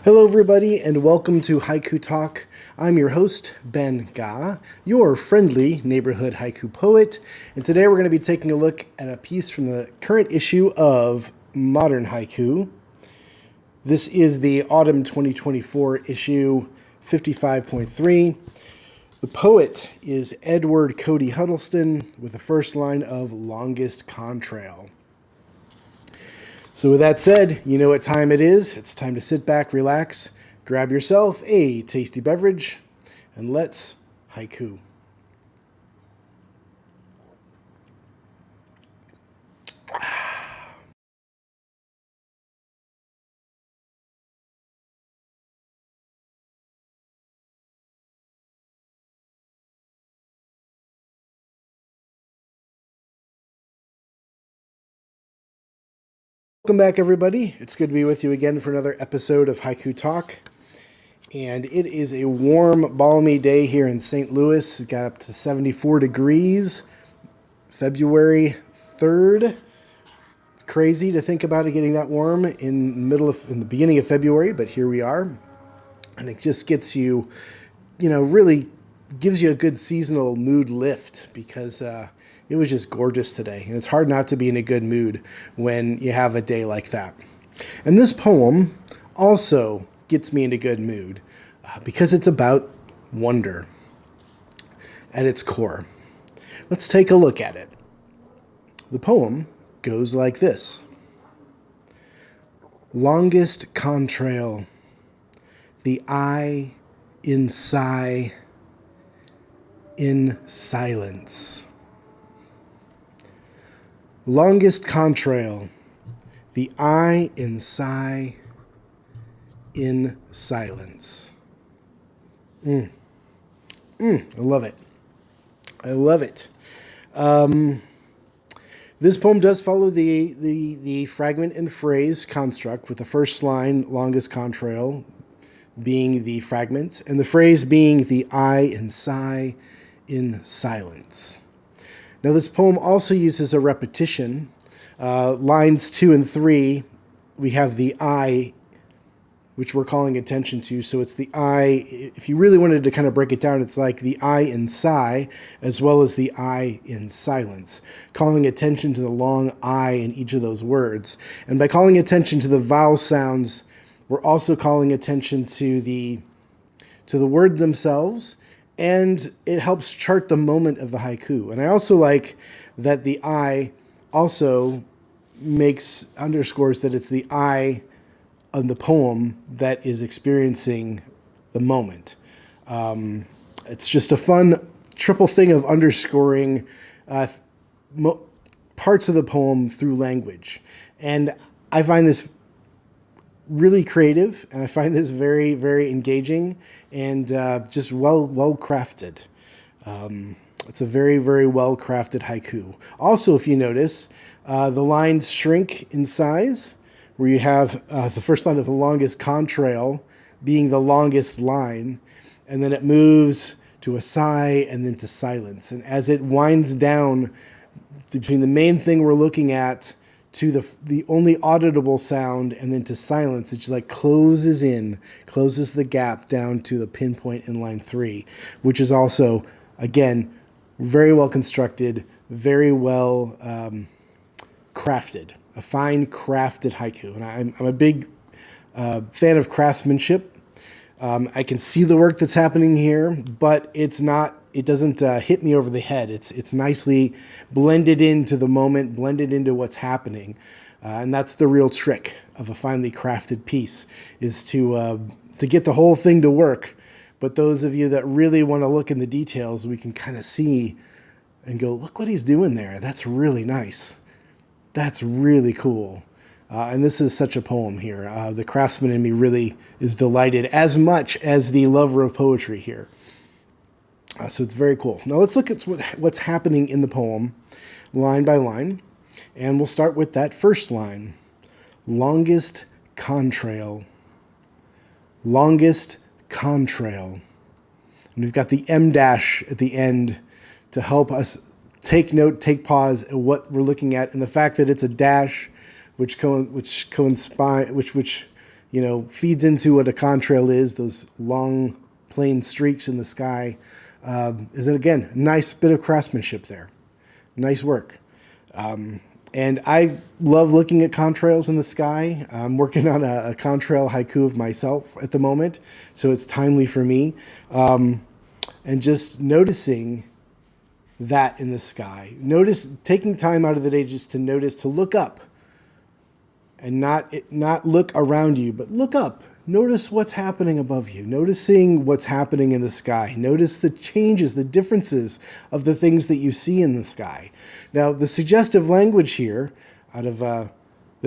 Hello, everybody, and welcome to Haiku Talk. I'm your host, Ben Ga, your friendly neighborhood haiku poet, and today we're going to be taking a look at a piece from the current issue of Modern Haiku. This is the autumn 2024 issue 55.3. The poet is Edward Cody Huddleston with the first line of Longest Contrail. So with that said, you know what time it is. It's time to sit back, relax, grab yourself a tasty beverage, and let's haiku. Welcome back, everybody. It's good to be with you again for another episode of Haiku Talk. And it is a warm, balmy day here in St. Louis. It got up to 74 degrees, February 3rd. It's crazy to think about it getting that warm in the beginning of February, but here we are. And it just gets you, really gives you a good seasonal mood lift because it was just gorgeous today. And it's hard not to be in a good mood when you have a day like that. And this poem also gets me in a good mood because it's about wonder at its core. Let's take a look at it. The poem goes like this. Longest contrail, the eye in sigh, in silence. Longest contrail, the eye in sigh, in silence. I love it. I love it. This poem does follow the fragment and phrase construct, with the first line, longest contrail, being the fragment, and the phrase being the eye and sigh in silence. Now, this poem also uses a repetition. Lines 2 and 3, we have the I, which we're calling attention to. So it's the I. If you really wanted to kind of break it down, it's like the I in sigh as well as the I in silence, calling attention to the long I in each of those words. And by calling attention to the vowel sounds, we're also calling attention to the word themselves, and it helps chart the moment of the haiku. And I also like that the I also underscores that it's the I on the poem that is experiencing the moment. It's just a fun triple thing of underscoring parts of the poem through language. And I find this really creative, and I find this very, very engaging and just well crafted. It's a very, very well crafted haiku. Also, if you notice, the lines shrink in size, where you have the first line of the longest contrail being the longest line, and then it moves to a sigh and then to silence. And as it winds down between the main thing we're looking at to the only auditable sound and then to silence, it just like closes the gap down to the pinpoint in line 3, which is also, again, very well constructed, very well crafted, a fine crafted haiku. And I'm a big fan of craftsmanship. I can see the work that's happening here, but it doesn't hit me over the head. It's nicely blended into the moment, blended into what's happening. And that's the real trick of a finely crafted piece, is to get the whole thing to work. But those of you that really want to look in the details, we can kind of see and go, look what he's doing there. That's really nice. That's really cool. And this is such a poem here. The craftsman in me really is delighted, as much as the lover of poetry here. So it's very cool. Now let's look at what's happening in the poem, line by line. And we'll start with that first line. Longest contrail. Longest contrail. And we've got the M dash at the end to help us take note, take pause at what we're looking at, and the fact that it's a dash, which feeds into what a contrail is, those long, plain streaks in the sky. Is, again, a nice bit of craftsmanship there. Nice work. And I love looking at contrails in the sky. I'm working on a contrail haiku of myself at the moment, so it's timely for me. And just noticing that in the sky. Taking time out of the day just to notice, to look up, and not look around you, but look up. Notice what's happening above you. Noticing what's happening in the sky. Notice the changes, the differences of the things that you see in the sky. Now, the suggestive language here, out of the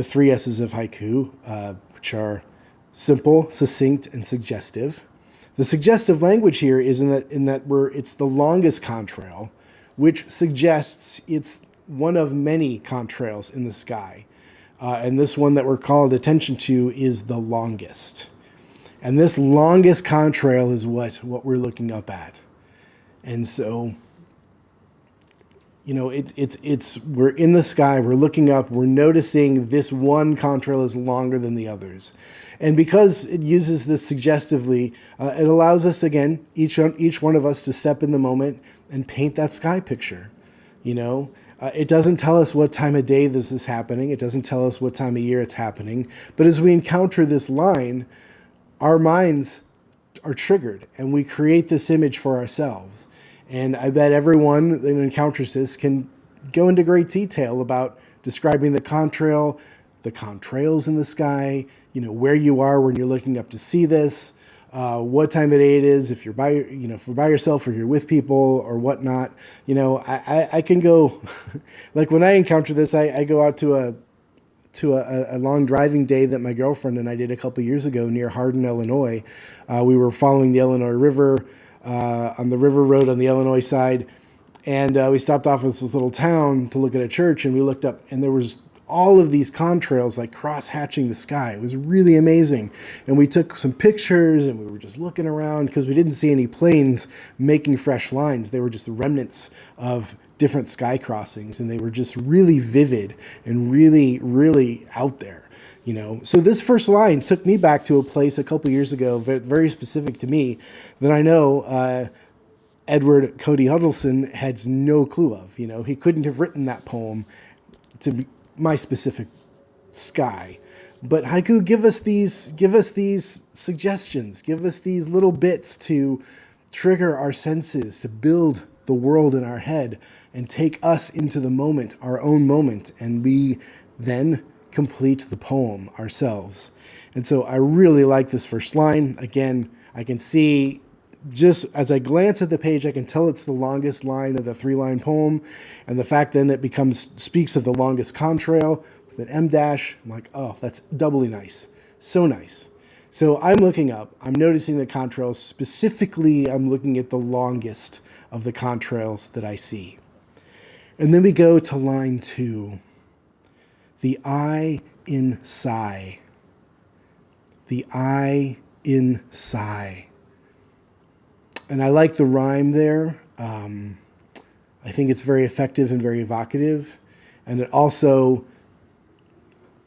three S's of haiku, which are simple, succinct, and suggestive. The suggestive language here is in that it's the longest contrail, which suggests it's one of many contrails in the sky. And this one that we're called attention to is the longest. And this longest contrail is what we're looking up at. And so, we're in the sky, we're looking up, we're noticing this one contrail is longer than the others. And because it uses this suggestively, it allows us, again, each one of us to step in the moment and paint that sky picture, It doesn't tell us what time of day this is happening. It doesn't tell us what time of year it's happening. But as we encounter this line, our minds are triggered and we create this image for ourselves. And I bet everyone that encounters this can go into great detail about describing the contrails in the sky, where you are when you're looking up to see this, what time of day it is, if you're if you're by yourself or you're with people or whatnot. I can go, like when I encounter this, I go out to a long driving day that my girlfriend and I did a couple years ago near Hardin, Illinois. We were following the Illinois River on the river road on the Illinois side, and we stopped off at this little town to look at a church, and we looked up, and there was all of these contrails like cross-hatching the sky. It was really amazing. And we took some pictures and we were just looking around because we didn't see any planes making fresh lines. They were just the remnants of different sky crossings, and they were just really vivid and really, really out there. So this first line took me back to a place a couple years ago, very specific to me, that I know Edward Cody Huddleston had no clue of. He couldn't have written that poem to my specific sky. But haiku give us these suggestions, give us these little bits to trigger our senses, to build the world in our head and take us into the moment, our own moment, and we then complete the poem ourselves. And so I really like this first line. Again, I can see, just as I glance at the page, I can tell it's the longest line of the 3-line poem, and the fact then it speaks of the longest contrail with an M dash. I'm like, oh, that's doubly nice. So nice. So I'm looking up, I'm noticing the contrails. Specifically, I'm looking at the longest of the contrails that I see. And then we go to line 2. The I in sigh. The I in sigh. And I like the rhyme there. I think it's very effective and very evocative. And it also,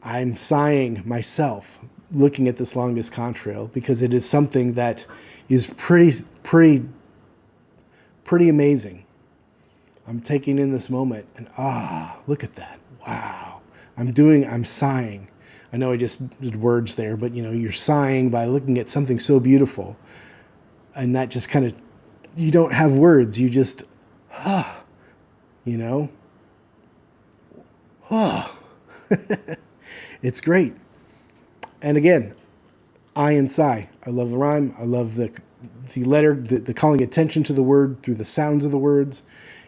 I'm sighing myself looking at this longest contrail because it is something that is pretty amazing. I'm taking in this moment and look at that. Wow. I'm sighing. I know I just did words there, but you're sighing by looking at something so beautiful. And that just kind of, you don't have words. You just, It's great. And again, I and sigh. I love the rhyme. I love the letter, the calling attention to the word through the sounds of the words.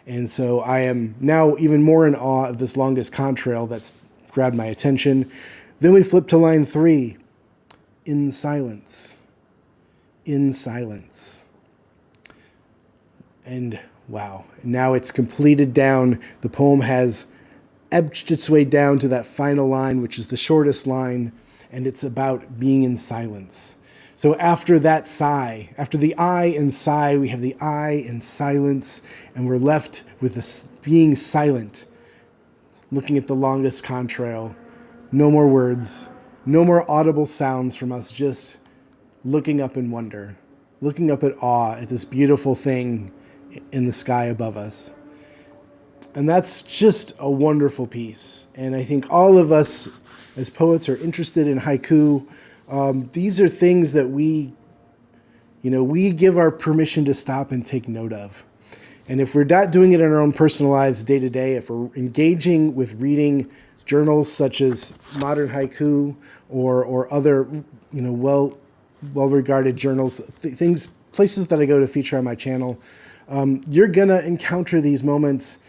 And so I am now even more in awe of this longest contrail that's grabbed my attention. Then we flip to line 3, in silence. In silence. And wow, now it's completed down. The poem has edged its way down to that final line, which is the shortest line, and it's about being in silence. So after that sigh, after the I and sigh, we have the I and silence, and we're left with this being silent, looking at the longest contrail. No more words. No more audible sounds from us, just looking up in wonder, looking up at awe at this beautiful thing in the sky above us. And that's just a wonderful piece. And I think all of us as poets are interested in haiku. These are things that we give our permission to stop and take note of. And if we're not doing it in our own personal lives day to day, if we're engaging with reading journals such as Modern Haiku or other, well-regarded journals, places that I go to feature on my channel, you're gonna encounter these moments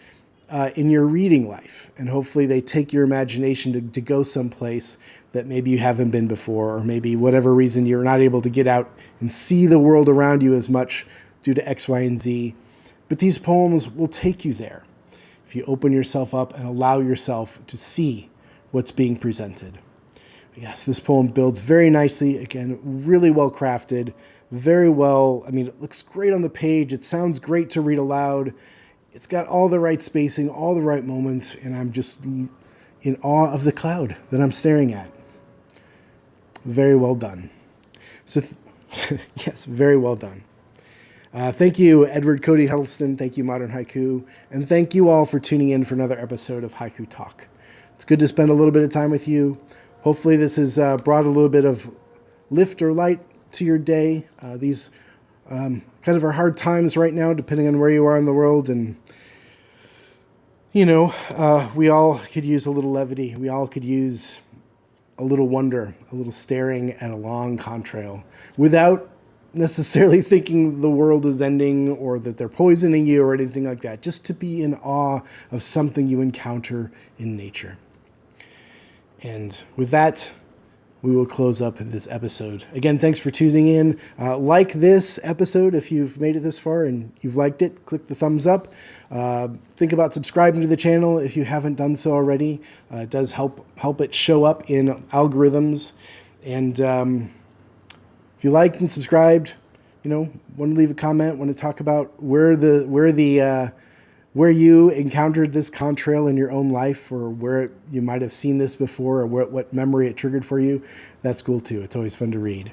in your reading life, and hopefully they take your imagination to go someplace that maybe you haven't been before, or maybe whatever reason you're not able to get out and see the world around you as much due to X, Y, and Z. But these poems will take you there if you open yourself up and allow yourself to see what's being presented. Yes, this poem builds very nicely. Again, really well crafted, very well. I mean, it looks great on the page. It sounds great to read aloud. It's got all the right spacing, all the right moments, and I'm just in awe of the cloud that I'm staring at. Very well done. So, yes, very well done. Thank you, Edward Cody Huddleston. Thank you, Modern Haiku. And thank you all for tuning in for another episode of Haiku Talk. It's good to spend a little bit of time with you. Hopefully this has brought a little bit of lift or light to your day. These kind of are hard times right now, depending on where you are in the world. And, we all could use a little levity. We all could use a little wonder, a little staring at a long contrail without necessarily thinking the world is ending or that they're poisoning you or anything like that. Just to be in awe of something you encounter in nature. And with that, we will close up this episode. Again, thanks for tuning in. Like this episode if you've made it this far and you've liked it. Click the thumbs up. Think about subscribing to the channel if you haven't done so already. It does help it show up in algorithms. And if you liked and subscribed, want to leave a comment, want to talk about where you encountered this contrail in your own life, or where you might have seen this before, or what memory it triggered for you, that's cool too. It's always fun to read.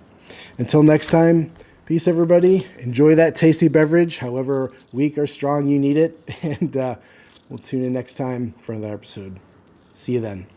Until next time, peace, everybody. Enjoy that tasty beverage, however weak or strong you need it. And we'll tune in next time for another episode. See you then.